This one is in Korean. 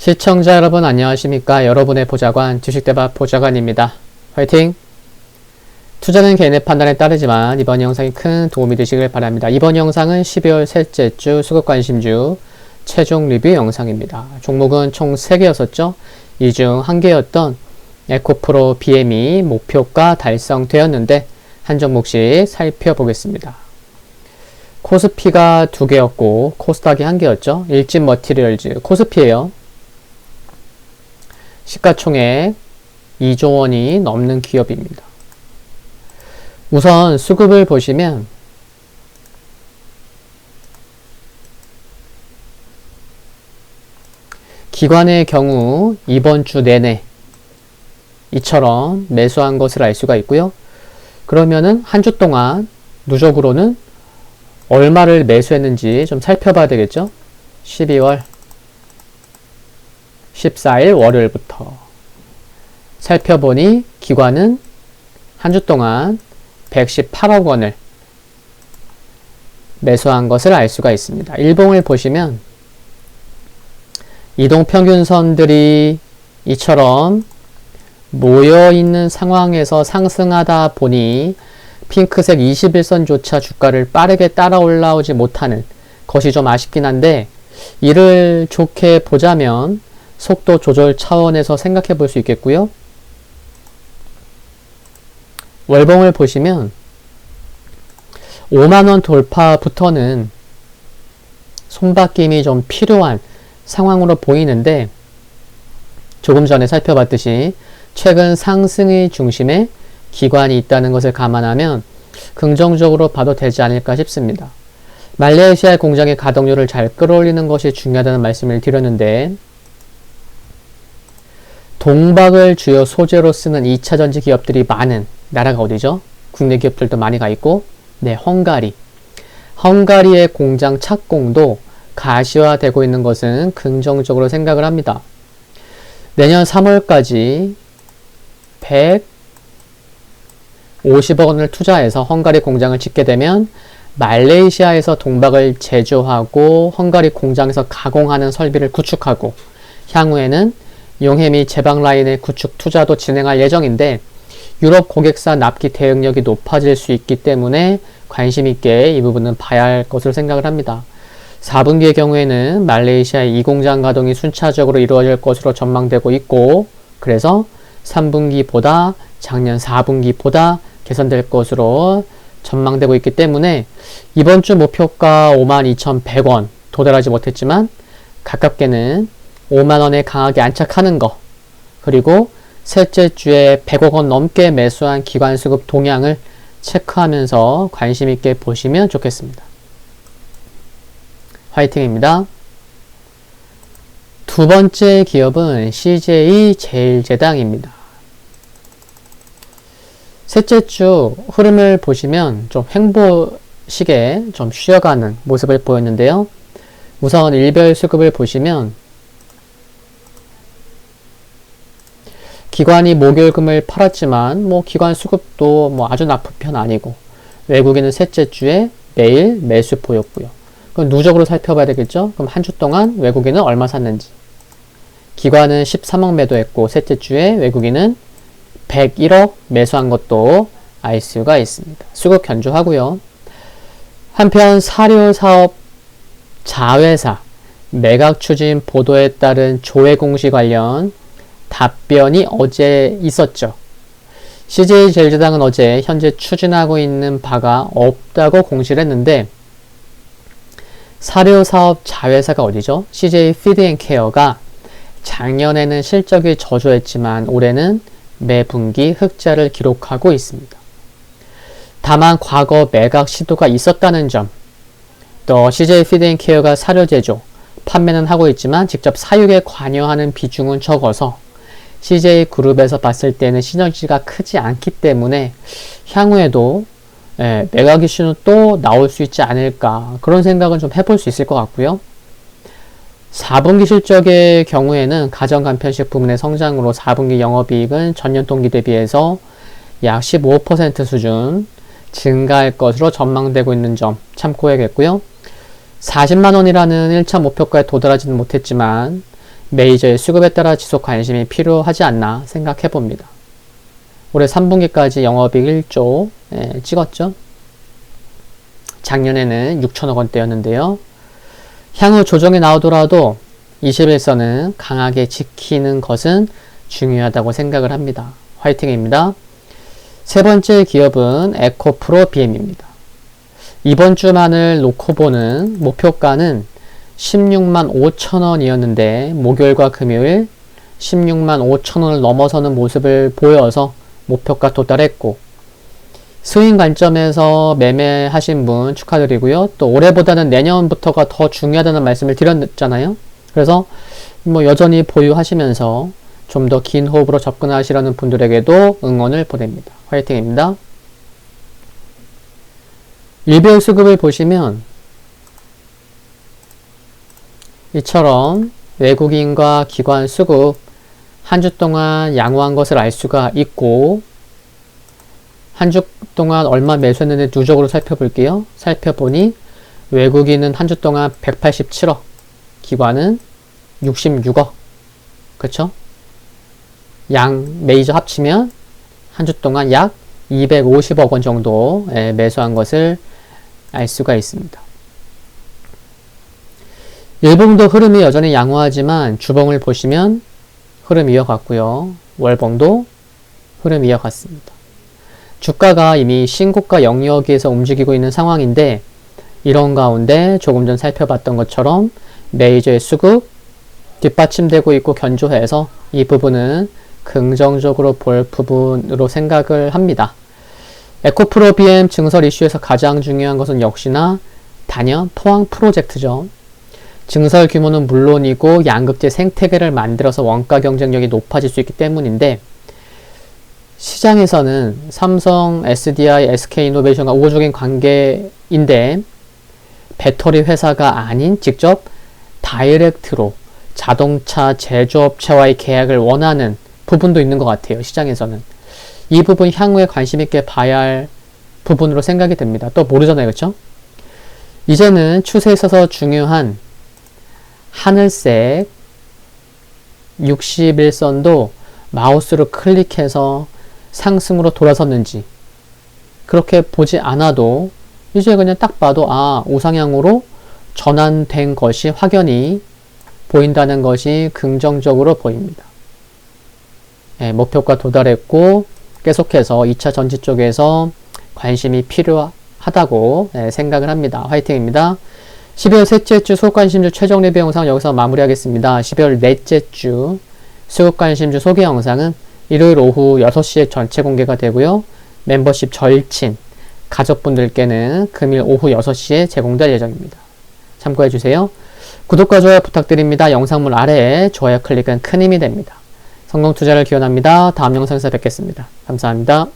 시청자 여러분 안녕하십니까? 여러분의 보좌관 주식대박 보좌관입니다. 화이팅! 투자는 개인의 판단에 따르지만 이번 영상이 큰 도움이 되시길 바랍니다. 이번 영상은 12월 셋째 주 수급관심주 최종 리뷰 영상입니다. 종목은 총 3개였었죠. 이 중 1개였던 에코프로 BM이 목표가 달성되었는데 한 종목씩 살펴보겠습니다. 코스피가 2개였고 코스닥이 1개였죠. 일진머티리얼즈 코스피예요. 시가총액 2조 원이 넘는 기업입니다. 우선 수급을 보시면 기관의 경우 이번 주 내내 이처럼 매수한 것을 알 수가 있고요. 그러면은 한 주 동안 누적으로는 얼마를 매수했는지 좀 살펴봐야 되겠죠. 12월 14일 월요일부터 살펴보니 기관은 한 주 동안 118억 원을 매수한 것을 알 수가 있습니다. 일봉을 보시면 이동평균선들이 이처럼 모여있는 상황에서 상승하다 보니 핑크색 21선조차 주가를 빠르게 따라 올라오지 못하는 것이 좀 아쉽긴 한데, 이를 좋게 보자면 속도 조절 차원에서 생각해 볼 수 있겠고요. 월봉을 보시면 5만원 돌파부터는 손바뀜이 좀 필요한 상황으로 보이는데, 조금 전에 살펴봤듯이 최근 상승의 중심에 기관이 있다는 것을 감안하면 긍정적으로 봐도 되지 않을까 싶습니다. 말레이시아 공장의 가동률을 잘 끌어올리는 것이 중요하다는 말씀을 드렸는데, 동박을 주요 소재로 쓰는 2차전지 기업들이 많은 나라가 어디죠? 국내 기업들도 많이 가 있고, 네, 헝가리. 헝가리의 공장 착공도 가시화되고 있는 것은 긍정적으로 생각을 합니다. 내년 3월까지 150억 원을 투자해서 헝가리 공장을 짓게 되면 말레이시아에서 동박을 제조하고 헝가리 공장에서 가공하는 설비를 구축하고, 향후에는 용해 및 제방 라인의 구축 투자도 진행할 예정인데, 유럽 고객사 납기 대응력이 높아질 수 있기 때문에 관심 있게 이 부분은 봐야 할 것으로 생각을 합니다. 4분기의 경우에는 말레이시아의 이 공장 가동이 순차적으로 이루어질 것으로 전망되고 있고, 그래서 3분기보다 작년 4분기보다 개선될 것으로 전망되고 있기 때문에 이번 주 목표가 52,100원 도달하지 못했지만 가깝게는 5만원에 강하게 안착하는 거, 그리고 셋째 주에 100억 원 넘게 매수한 기관 수급 동향을 체크하면서 관심 있게 보시면 좋겠습니다. 화이팅입니다. 두 번째 기업은 CJ제일제당입니다. 셋째 주 흐름을 보시면 좀 횡보식에 좀 쉬어가는 모습을 보였는데요. 우선 일별 수급을 보시면 기관이 목요일금을 팔았지만 기관 수급도 아주 나쁜 편 아니고, 외국인은 셋째 주에 매일 매수 보였고요. 그럼 누적으로 살펴봐야 되겠죠? 그럼 한 주 동안 외국인은 얼마 샀는지. 기관은 13억 매도했고 셋째 주에 외국인은 101억 매수한 것도 알 수가 있습니다. 수급 견조하고요. 한편 사료사업 자회사 매각 추진 보도에 따른 조회 공시 관련 답변이 어제 있었죠. CJ제일제당은 어제 현재 추진하고 있는 바가 없다고 공시를 했는데, 사료사업 자회사가 어디죠? CJ 피드앤케어가 작년에는 실적이 저조했지만 올해는 매 분기 흑자를 기록하고 있습니다. 다만 과거 매각 시도가 있었다는 점, 또 CJ 피드앤케어가 사료 제조, 판매는 하고 있지만 직접 사육에 관여하는 비중은 적어서 CJ그룹에서 봤을 때는 시너지가 크지 않기 때문에 향후에도 매각 이슈는 또 나올 수 있지 않을까, 그런 생각은 좀 해볼 수 있을 것 같고요. 4분기 실적의 경우에는 가정간편식 부문의 성장으로 4분기 영업이익은 전년 동기 대비해서 약 15% 수준 증가할 것으로 전망되고 있는 점 참고해야겠고요. 40만원이라는 1차 목표가에 도달하지는 못했지만 메이저의 수급에 따라 지속 관심이 필요하지 않나 생각해 봅니다. 올해 3분기까지 영업이익 1조 찍었죠. 작년에는 6천억 원대였는데요. 향후 조정이 나오더라도 21선은 강하게 지키는 것은 중요하다고 생각을 합니다. 화이팅입니다. 세 번째 기업은 에코프로 BM입니다. 이번 주만을 놓고 보는 목표가는 16만 5천 원이었는데 목요일과 금요일 16만 5천 원을 넘어서는 모습을 보여서 목표가 도달했고, 스윙 관점에서 매매하신 분 축하드리고요. 또 올해보다는 내년부터가 더 중요하다는 말씀을 드렸잖아요. 그래서 여전히 보유하시면서 좀 더 긴 호흡으로 접근하시려는 분들에게도 응원을 보냅니다. 화이팅입니다. 일별 수급을 보시면 이처럼 외국인과 기관 수급 한 주 동안 양호한 것을 알 수가 있고, 한 주 동안 얼마 매수했는지 누적으로 살펴볼게요. 살펴보니 외국인은 한 주 동안 187억, 기관은 66억. 그쵸? 양 메이저 합치면 한 주 동안 약 250억 원 정도 매수한 것을 알 수가 있습니다. 일봉도 흐름이 여전히 양호하지만 주봉을 보시면 흐름 이어갔고요. 월봉도 흐름 이어갔습니다. 주가가 이미 신고가 영역에서 움직이고 있는 상황인데, 이런 가운데 조금 전 살펴봤던 것처럼 메이저의 수급 뒷받침되고 있고 견조해서 이 부분은 긍정적으로 볼 부분으로 생각을 합니다. 에코프로 BM 증설 이슈에서 가장 중요한 것은 역시나 단연 포항 프로젝트죠. 증설 규모는 물론이고 양극재 생태계를 만들어서 원가 경쟁력이 높아질 수 있기 때문인데, 시장에서는 삼성, SDI, SK이노베이션과 우호적인 관계인데 배터리 회사가 아닌 직접 다이렉트로 자동차 제조업체와의 계약을 원하는 부분도 있는 것 같아요. 시장에서는. 이 부분 향후에 관심 있게 봐야 할 부분으로 생각이 됩니다. 또 모르잖아요. 그렇죠? 이제는 추세에 있어서 중요한 하늘색 61선도 마우스로 클릭해서 상승으로 돌아섰는지 그렇게 보지 않아도 이제 그냥 딱 봐도 우상향으로 전환된 것이 확연히 보인다는 것이 긍정적으로 보입니다. 목표가 도달했고 계속해서 2차 전지 쪽에서 관심이 필요하다고 생각을 합니다. 화이팅입니다. 12월 셋째 주 수급관심주 최종 리뷰 영상 여기서 마무리하겠습니다. 12월 넷째 주 수급관심주 소개 영상은 일요일 오후 6시에 전체 공개가 되고요. 멤버십 절친 가족분들께는 금일 오후 6시에 제공될 예정입니다. 참고해주세요. 구독과 좋아요 부탁드립니다. 영상물 아래에 좋아요 클릭은 큰 힘이 됩니다. 성공투자를 기원합니다. 다음 영상에서 뵙겠습니다. 감사합니다.